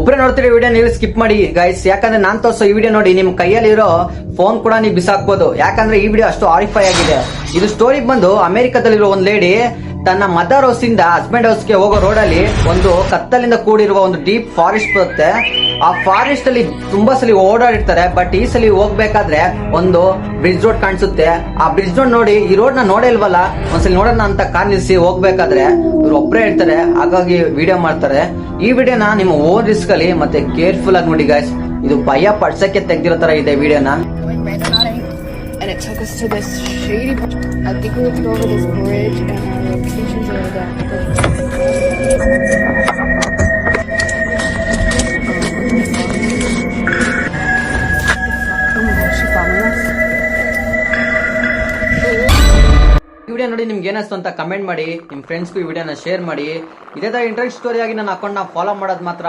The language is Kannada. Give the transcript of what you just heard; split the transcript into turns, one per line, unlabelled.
ಒಬ್ಬರೇ ನೋಡ್ತಿರೋ ವಿಡಿಯೋ ನೀವು ಸ್ಕಿಪ್ ಮಾಡಿ ಗೈಸ್, ಯಾಕಂದ್ರೆ ನಾನ್ ತೋರಿಸೋ ಈ ವಿಡಿಯೋ ನೋಡಿ ನಿಮ್ ಕೈಯಲ್ಲಿರೋ ಫೋನ್ ಕೂಡ ನೀವು ಬಿಸಾಕ್ಬೋದು. ಯಾಕಂದ್ರೆ ಈ ವಿಡಿಯೋ ಅಷ್ಟು ಆರಿಫೈ ಆಗಿದೆ. ಇದು ಸ್ಟೋರಿ ಬಂದು ಅಮೆರಿಕದಲ್ಲಿರೋ ಒಂದ್ ಲೇಡಿ ತನ್ನ ಮದರ್ ಹೌಸ್ ಇಂದ ಹಸ್ಬೆಂಡ್ ಹೌಸ್ ಗೆ ಹೋಗೋ ರೋಡ್ ಅಲ್ಲಿ ಒಂದು ಕತ್ತಲಿಂದ ಕೂಡಿರುವ ಒಂದು ಡೀಪ್ ಫಾರೆಸ್ಟ್ ಬರುತ್ತೆ. ಆ ಫಾರೆಸ್ಟ್ ಅಲ್ಲಿ ತುಂಬಾ ಸಲ ಓಡಾಡಿರ್ತಾರೆ. ಬಟ್ ಈ ಸಲ ಹೋಗ್ಬೇಕಾದ್ರೆ ಒಂದು ಬ್ರಿಡ್ಜ್ ರೋಡ್ ಕಾಣಿಸುತ್ತೆ. ಆ ಬ್ರಿಡ್ಜ್ ರೋಡ್ ನೋಡಿ ಈ ರೋಡ್ ನ ನೋಡೇ ಇಲ್ವಲ್ಲ, ಒಂದ್ಸಲಿ ನೋಡೋಣ ಅಂತ ಕಾರ್ ನಿಲ್ಸಿ ಹೋಗ್ಬೇಕಾದ್ರೆ ಇವ್ರು ಒಬ್ಬರೇ ಇರ್ತಾರೆ. ಹಾಗಾಗಿ ವಿಡಿಯೋ ಮಾಡ್ತಾರೆ. ಈ ವಿಡಿಯೋನ ನಿಮ್ಮ ಓನ್ ರಿಸ್ಕ್ ಅಲ್ಲಿ ಮತ್ತೆ ಕೇರ್ಫುಲ್ ಆಗಿ ನೋಡಿ ಗೈಸ್. ಇದು ಭಯ ಪಡ್ಸಕ್ಕೆ ತೆಗ್ದಿರೋ ತರ ಇದೆ ವಿಡಿಯೋನ.
And it took us to this shady part. I think we have to go over this bridge and our locations are there.
ಈ ವಿಡಿಯೋ ನೋಡಿ ನಿಮ್ಗೆ ಏನಿಸ್ತು ಅಂತ ಕಮೆಂಟ್ ಮಾಡಿ, ನಿಮ್ ಫ್ರೆಂಡ್ಸ್ಗೂ ಈ ವಿಡಿಯೋನ ಶೇರ್ ಮಾಡಿ. ಇದೇ ತರ ಇಂಟ್ರೆಸ್ಟ್ ಸ್ಟೋರಿ ಆಗಿ ನನ್ನ ಅಕೌಂಟ್ ನ ಫಾಲೋ ಮಾಡೋದು ಮಾತ್ರ